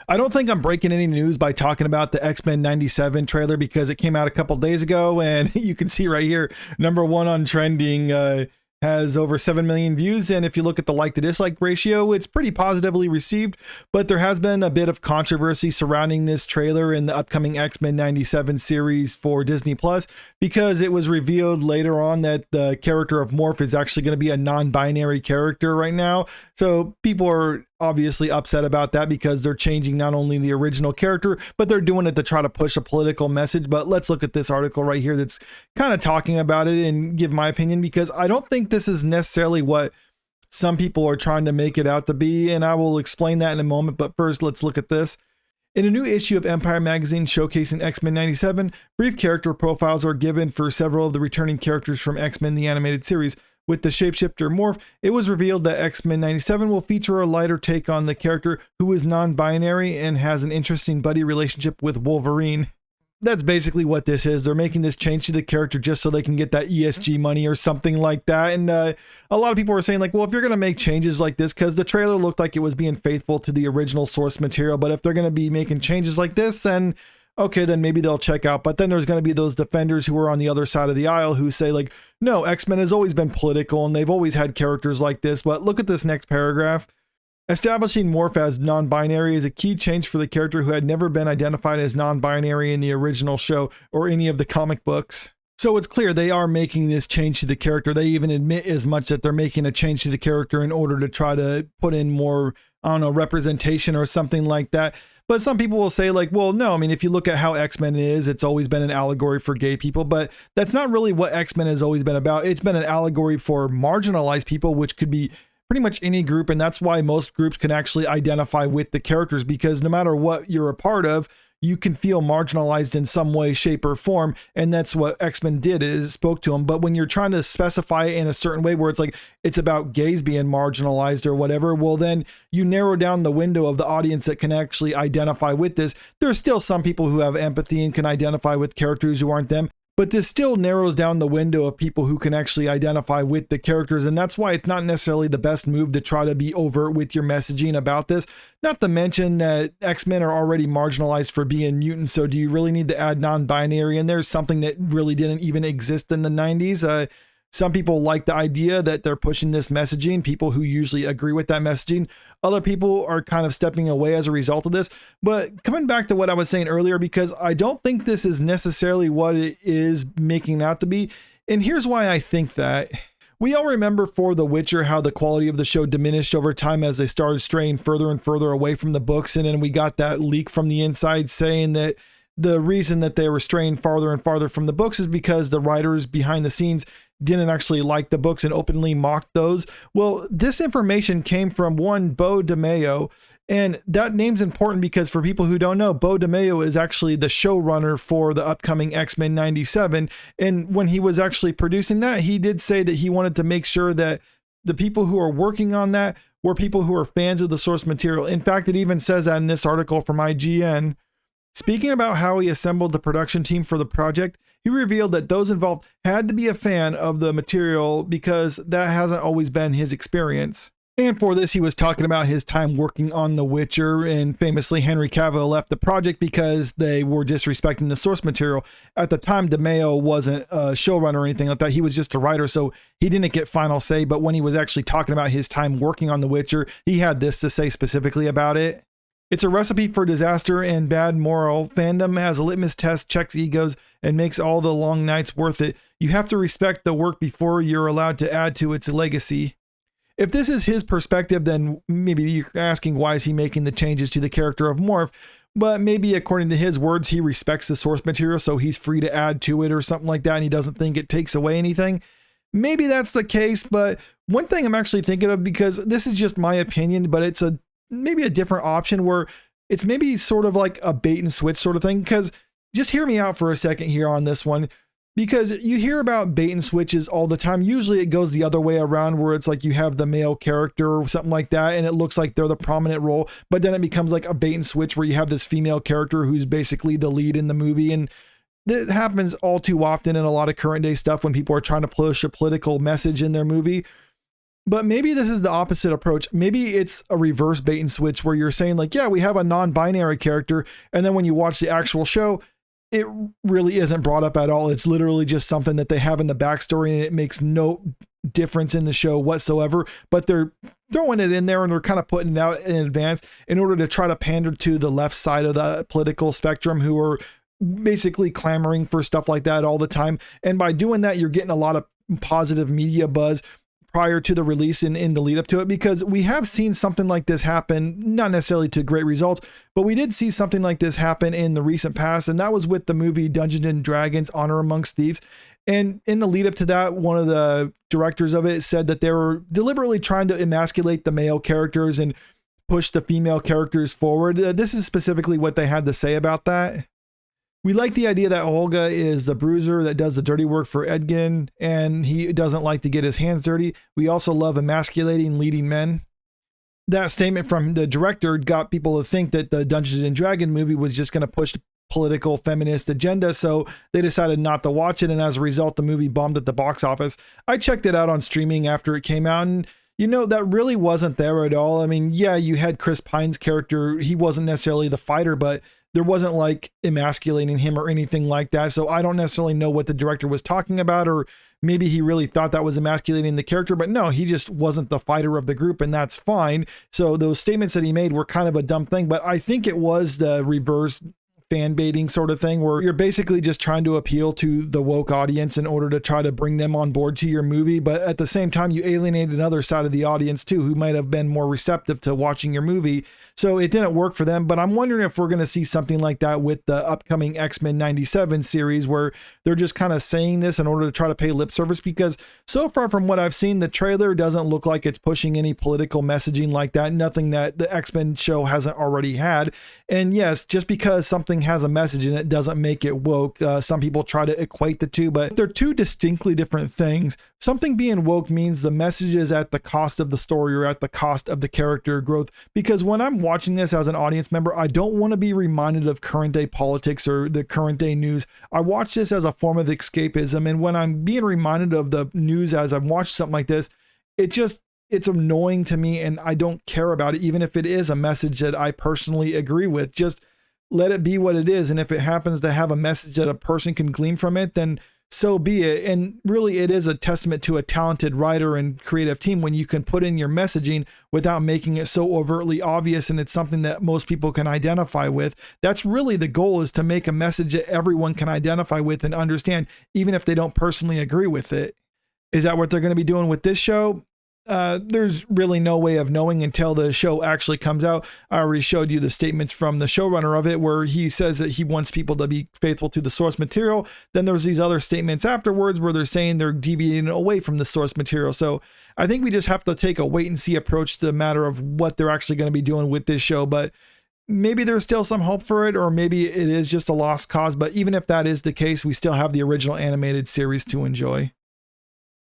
I don't think I'm breaking any news by talking about the X-Men 97 trailer because it came out a couple days ago, and you can see right here, #1 on trending, has over 7 million views. And if you look at the like to dislike ratio, it's pretty positively received, but there has been a bit of controversy surrounding this trailer in the upcoming X-Men 97 series for Disney Plus, because it was revealed later on that the character of Morph is actually going to be a non-binary character right now. So people are obviously upset about that because they're changing not only the original character, but they're doing it to try to push a political message. But let's look at this article right here that's kind of talking about it and give my opinion, because I don't think this is necessarily what some people are trying to make it out to be, and I will explain that in a moment. But first, let's look at this. In a new issue of Empire magazine showcasing X-Men 97, brief character profiles are given for several of the returning characters from X-Men the Animated Series. With the shapeshifter Morph, it was revealed that X-Men 97 will feature a lighter take on the character who is non-binary and has an interesting buddy relationship with Wolverine. That's basically what this is. They're making this change to the character just so they can get that ESG money or something like that. And a lot of people are saying like, well, if you're going to make changes like this, because the trailer looked like it was being faithful to the original source material, but if they're going to be making changes like this, then okay, then maybe they'll check out. But then there's going to be those defenders who are on the other side of the aisle who say like, no, X-Men has always been political and they've always had characters like this. But look at this next paragraph. Establishing Morph as non-binary is a key change for the character who had never been identified as non-binary in the original show or any of the comic books. So it's clear they are making this change to the character. They even admit as much that they're making a change to the character in order to try to put in more, I don't know, representation or something like that. But some people will say like, well, no, I mean, if you look at how X-Men is, it's always been an allegory for gay people, but that's not really what X-Men has always been about. It's been an allegory for marginalized people, which could be pretty much any group. And that's why most groups can actually identify with the characters, because no matter what you're a part of, you can feel marginalized in some way, shape, or form. And that's what X-Men did, is spoke to them. But when you're trying to specify it in a certain way where it's like, it's about gays being marginalized or whatever, well, then you narrow down the window of the audience that can actually identify with this. There's still some people who have empathy and can identify with characters who aren't them, but this still narrows down the window of people who can actually identify with the characters. And that's why it's not necessarily the best move to try to be overt with your messaging about this. Not to mention that X-Men are already marginalized for being mutants. So do you really need to add non-binary in there? Something that really didn't even exist in the 90s. Some people like the idea that they're pushing this messaging, people who usually agree with that messaging. Other people are kind of stepping away as a result of this. But coming back to what I was saying earlier, because I don't think this is necessarily what it is making out to be. And here's why I think that. We all remember for The Witcher how the quality of the show diminished over time as they started straying further and further away from the books. And then we got that leak from the inside saying that the reason that they were straying farther and farther from the books is because the writers behind the scenes didn't actually like the books and openly mocked those. Well, this information came from one Beau DeMayo, and that name's important because for people who don't know, Beau DeMayo is actually the showrunner for the upcoming X-Men 97. And when he was actually producing that, he did say that he wanted to make sure that the people who are working on that were people who are fans of the source material. In fact, it even says that in this article from IGN. Speaking about how he assembled the production team for the project, he revealed that those involved had to be a fan of the material because that hasn't always been his experience. And for this, he was talking about his time working on The Witcher, and famously Henry Cavill left the project because they were disrespecting the source material. At the time, DeMayo wasn't a showrunner or anything like that. He was just a writer, so he didn't get final say. But when he was actually talking about his time working on The Witcher, he had this to say specifically about it. It's a recipe for disaster and bad moral. Fandom has a litmus test, checks egos, and makes all the long nights worth it. You have to respect the work before you're allowed to add to its legacy. If this is his perspective, then maybe you're asking why is he making the changes to the character of Morph? But maybe according to his words, he respects the source material, so he's free to add to it or something like that, and he doesn't think it takes away anything. Maybe that's the case, but one thing I'm actually thinking of, because this is just my opinion, but it's maybe a different option where it's maybe sort of like a bait and switch sort of thing. Because just hear me out for a second here on this one, because you hear about bait and switches all the time. Usually it goes the other way around, where it's like you have the male character or something like that, and it looks like they're the prominent role, but then it becomes like a bait and switch where you have this female character who's basically the lead in the movie. And that happens all too often in a lot of current day stuff when people are trying to push a political message in their movie. But maybe this is the opposite approach. Maybe it's a reverse bait and switch where you're saying like, yeah, we have a non-binary character. And then when you watch the actual show, it really isn't brought up at all. It's literally just something that they have in the backstory and it makes no difference in the show whatsoever, but they're throwing it in there and they're kind of putting it out in advance in order to try to pander to the left side of the political spectrum who are basically clamoring for stuff like that all the time. And by doing that, you're getting a lot of positive media buzz prior to the release and in the lead up to it, because we have seen something like this happen, not necessarily to great results, but we did see something like this happen in the recent past. And that was with the movie Dungeons and Dragons Honor Amongst Thieves. And in the lead up to that, one of the directors of it said that they were deliberately trying to emasculate the male characters and push the female characters forward. This is specifically what they had to say about that. We like the idea that Olga is the bruiser that does the dirty work for Edgin, and he doesn't like to get his hands dirty. We also love emasculating leading men. That statement from the director got people to think that the Dungeons and Dragons movie was just going to push the political feminist agenda, so they decided not to watch it, and as a result, the movie bombed at the box office. I checked it out on streaming after it came out, and you know, that really wasn't there at all. I mean, yeah, you had Chris Pine's character. He wasn't necessarily the fighter, but there wasn't like emasculating him or anything like that. So I don't necessarily know what the director was talking about, or maybe he really thought that was emasculating the character, but no, he just wasn't the fighter of the group, and that's fine. So those statements that he made were kind of a dumb thing, but I think it was the reverse fan baiting sort of thing where you're basically just trying to appeal to the woke audience in order to try to bring them on board to your movie. But at the same time, you alienate another side of the audience too, who might have been more receptive to watching your movie. So it didn't work for them. But I'm wondering if we're going to see something like that with the upcoming X-Men 97 series, where they're just kind of saying this in order to try to pay lip service, because so far from what I've seen, the trailer doesn't look like it's pushing any political messaging like that. Nothing that the X-Men show hasn't already had. And yes, just because something has a message in it doesn't make it woke. Some people try to equate the two, but they're two distinctly different things. Something being woke means the message is at the cost of the story or at the cost of the character growth. Because when I'm watching this as an audience member, I don't want to be reminded of current day politics or the current day news. I watch this as a form of escapism. And when I'm being reminded of the news as I've watched something like this, it's annoying to me and I don't care about it, even if it is a message that I personally agree with. Just let it be what it is. And if it happens to have a message that a person can glean from it, then so be it. And really, it is a testament to a talented writer and creative team when you can put in your messaging without making it so overtly obvious. And it's something that most people can identify with. That's really the goal, is to make a message that everyone can identify with and understand, even if they don't personally agree with it. Is that what they're going to be doing with this show? There's really no way of knowing until the show actually comes out. I already showed you the statements from the showrunner of it, where he says that he wants people to be faithful to the source material. Then there's these other statements afterwards where they're saying they're deviating away from the source material. So I think we just have to take a wait and see approach to the matter of what they're actually going to be doing with this show. But maybe there's still some hope for it, or maybe it is just a lost cause. But even if that is the case, we still have the original animated series to enjoy.